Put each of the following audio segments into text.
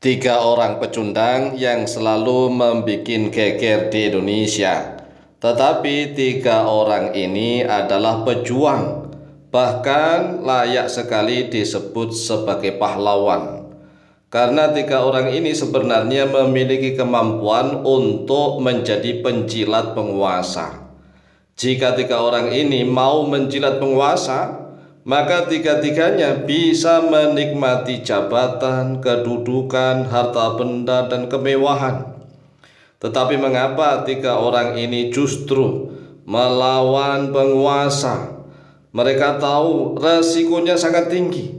Tiga orang pecundang yang selalu membuat geger di Indonesia. Tetapi tiga orang ini adalah pejuang, bahkan layak sekali disebut sebagai pahlawan. Karena tiga orang ini sebenarnya memiliki kemampuan untuk menjadi penjilat penguasa. Jika tiga orang ini mau menjilat penguasa, maka tiga-tiganya bisa menikmati jabatan, kedudukan, harta benda, dan kemewahan. Tetapi mengapa tiga orang ini justru melawan penguasa? Mereka tahu resikonya sangat tinggi,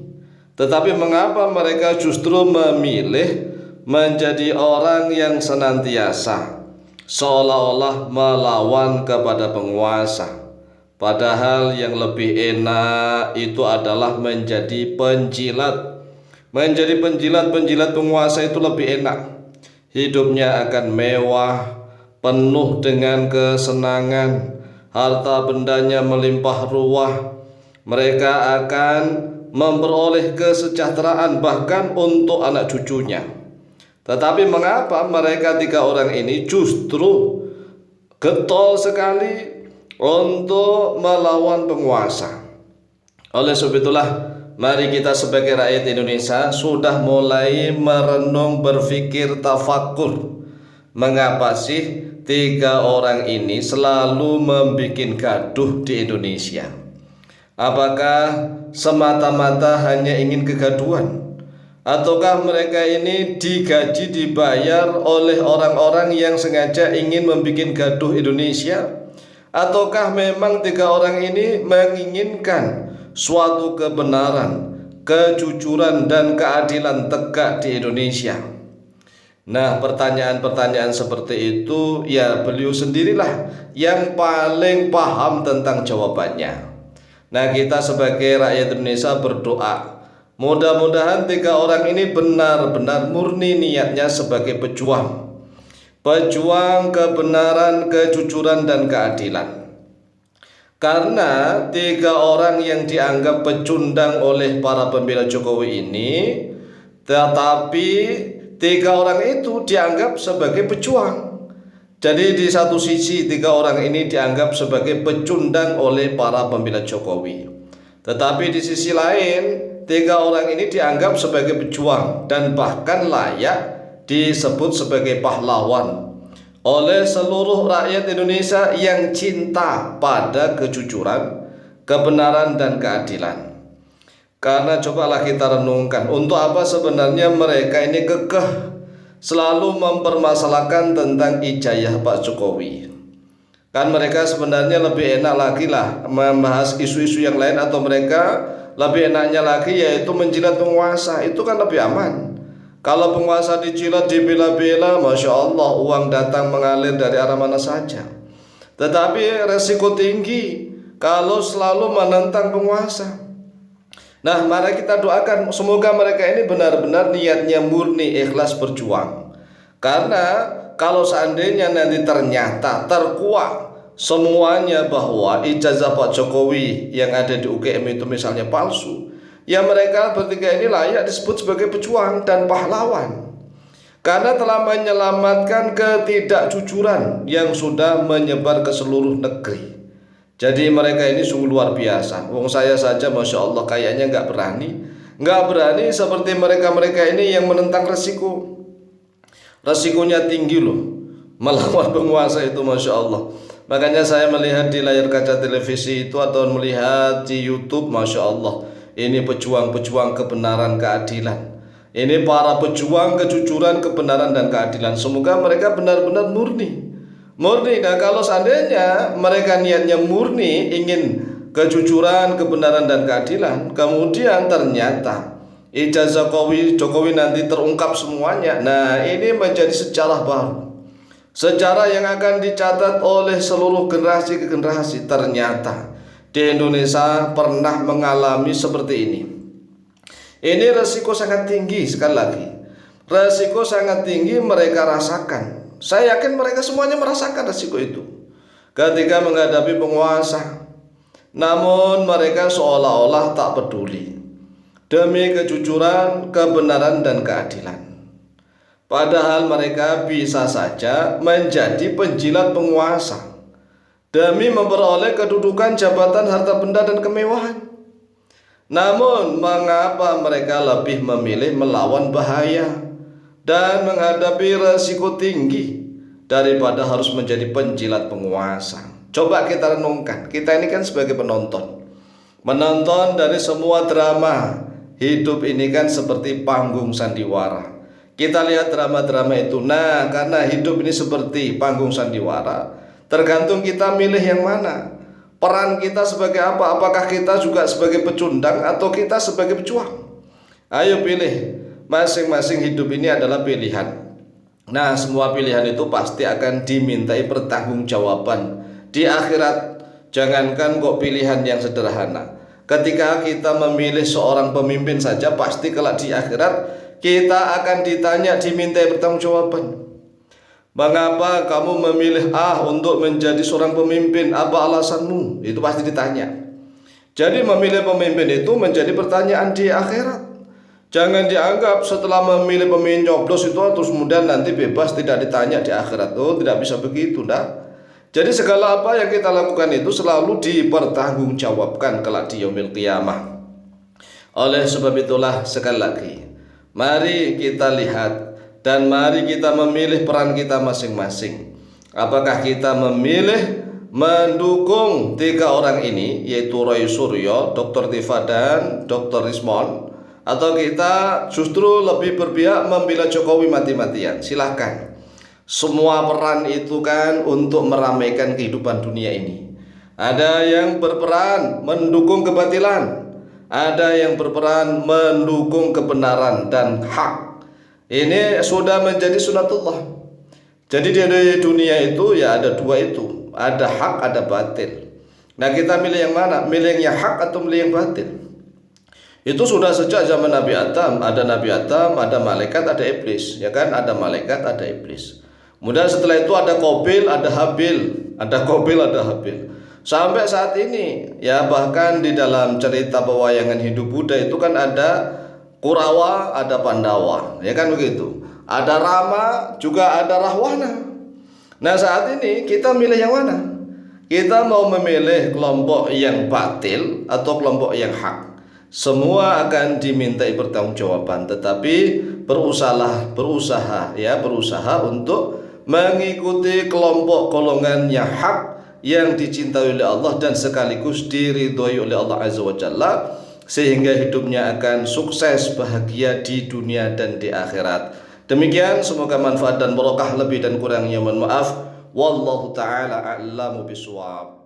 tetapi mengapa mereka justru memilih menjadi orang yang senantiasa seolah-olah melawan kepada penguasa? Padahal yang lebih enak itu adalah menjadi penjilat. Menjadi penjilat penguasa itu lebih enak. Hidupnya akan mewah, penuh dengan kesenangan, harta bendanya melimpah ruah. Mereka akan memperoleh kesejahteraan bahkan untuk anak cucunya. Tetapi mengapa mereka tiga orang ini justru getol sekali untuk melawan penguasa? Oleh sebab itulah, mari kita sebagai rakyat Indonesia sudah mulai merenung, berpikir, tafakur. Mengapa sih tiga orang ini selalu membuat gaduh di Indonesia? Apakah semata-mata hanya ingin kegaduhan? Ataukah mereka ini digaji, dibayar oleh orang-orang yang sengaja ingin membuat gaduh Indonesia? Ataukah memang tiga orang ini menginginkan suatu kebenaran, kejujuran, dan keadilan tegak di Indonesia? Nah, pertanyaan-pertanyaan seperti itu ya beliau sendirilah yang paling paham tentang jawabannya. Nah, kita sebagai rakyat Indonesia berdoa, mudah-mudahan tiga orang ini benar-benar murni niatnya sebagai pejuang kebenaran, kejujuran, dan keadilan. Karena tiga orang yang dianggap pecundang oleh para pembela Jokowi ini, tetapi tiga orang itu dianggap sebagai pejuang. Jadi di satu sisi tiga orang ini dianggap sebagai pecundang oleh para pembela Jokowi, tetapi di sisi lain tiga orang ini dianggap sebagai pejuang dan bahkan layak disebut sebagai pahlawan oleh seluruh rakyat Indonesia yang cinta pada kejujuran, kebenaran, dan keadilan. Karena cobalah kita renungkan, untuk apa sebenarnya mereka ini kekeh selalu mempermasalahkan tentang ijazah Pak Jokowi? Kan mereka sebenarnya lebih enak lagi lah membahas isu-isu yang lain, atau mereka lebih enaknya lagi yaitu menjilat penguasa. Itu kan lebih aman. Kalau penguasa dijilat, dibela-bela, Masya Allah, uang datang mengalir dari arah mana saja. Tetapi resiko tinggi kalau selalu menentang penguasa. Nah, mari kita doakan semoga mereka ini benar-benar niatnya murni, ikhlas berjuang. Karena kalau seandainya nanti ternyata terkuak semuanya bahwa ijazah Pak Jokowi yang ada di UGM itu misalnya palsu, ya mereka bertiga ini layak disebut sebagai pejuang dan pahlawan. Karena telah menyelamatkan ketidakjujuran yang sudah menyebar ke seluruh negeri. Jadi mereka ini sungguh luar biasa. Wong saya saja Masya Allah kayaknya nggak berani seperti mereka-mereka ini yang menentang resiko. Resikonya tinggi loh, melawan penguasa itu Masya Allah. Makanya saya melihat di layar kaca televisi itu atau melihat di YouTube, Masya Allah, ini pejuang-pejuang kebenaran, keadilan. Ini para pejuang kejujuran, kebenaran, dan keadilan. Semoga mereka benar-benar murni. Nah, kalau seandainya mereka niatnya murni ingin kejujuran, kebenaran, dan keadilan, kemudian ternyata ijazah Jokowi nanti terungkap semuanya. Nah, ini menjadi sejarah baru, sejarah yang akan dicatat oleh seluruh generasi ke generasi. Ternyata di Indonesia pernah mengalami seperti ini. Ini resiko sangat tinggi. Sekali lagi, resiko sangat tinggi mereka rasakan. Saya yakin mereka semuanya merasakan resiko itu ketika menghadapi penguasa. Namun mereka seolah-olah tak peduli demi kejujuran, kebenaran, dan keadilan. Padahal mereka bisa saja menjadi penjilat penguasa demi memperoleh kedudukan, jabatan, harta benda, dan kemewahan. Namun mengapa mereka lebih memilih melawan bahaya dan menghadapi resiko tinggi daripada harus menjadi penjilat penguasa? Coba kita renungkan, kita ini kan sebagai penonton dari semua drama hidup ini kan seperti panggung sandiwara. Kita lihat drama-drama itu. Nah, karena hidup ini seperti panggung sandiwara, tergantung kita milih yang mana. Peran kita sebagai apa? Apakah kita juga sebagai pecundang atau kita sebagai pejuang? Ayo pilih. Masing-masing hidup ini adalah pilihan. Nah, semua pilihan itu pasti akan dimintai pertanggungjawaban di akhirat. Jangankan kok pilihan yang sederhana. Ketika kita memilih seorang pemimpin saja, pasti kelak di akhirat kita akan ditanya, dimintai pertanggungjawaban. Mengapa kamu memilih A untuk menjadi seorang pemimpin? Apa alasanmu? Itu pasti ditanya. Jadi memilih pemimpin itu menjadi pertanyaan di akhirat. Jangan dianggap setelah memilih pemimpin nyoblos itu terus kemudian nanti bebas tidak ditanya di akhirat. Oh, tidak bisa begitu, nah. Jadi segala apa yang kita lakukan itu selalu dipertanggungjawabkan kelak di yaumil qiyamah. Oleh sebab itulah sekali lagi, mari kita lihat dan mari kita memilih peran kita masing-masing. Apakah kita memilih mendukung tiga orang ini, yaitu Roy Suryo, Dr. Tifa, dan Dr. Rismon, atau kita justru lebih berpihak membela Jokowi mati-matian? Silahkan. Semua peran itu kan untuk meramaikan kehidupan dunia ini. Ada yang berperan mendukung kebatilan, ada yang berperan mendukung kebenaran dan hak. Ini sudah menjadi sunatullah. Jadi di dunia itu ya ada dua itu, ada hak, ada batil. Nah, kita milih yang mana? Milih yang hak atau milih yang batil? Itu sudah sejak zaman Nabi Adam. Ada Nabi Adam, ada malaikat, ada iblis. Ya kan, ada malaikat, ada iblis. Kemudian setelah itu ada Qabil, ada Habil, ada Qabil, ada Habil. Sampai saat ini ya, bahkan di dalam cerita pewayangan hidup Buddha itu kan ada Kurawa, ada Pandawa, ya kan begitu. Ada Rama, juga ada Rahwana. Nah, saat ini kita milih yang mana? Kita mau memilih kelompok yang batil atau kelompok yang hak? Semua akan dimintai pertanggungjawaban, tetapi berusaha untuk mengikuti kelompok golongan yang hak, yang dicintai oleh Allah dan sekaligus diridhoi oleh Allah Azza wa Jalla, sehingga hidupnya akan sukses, bahagia di dunia dan di akhirat. Demikian, semoga manfaat dan barokah, lebih dan kurangnya mohon maaf. Wallahu taala a'lamu bishawab.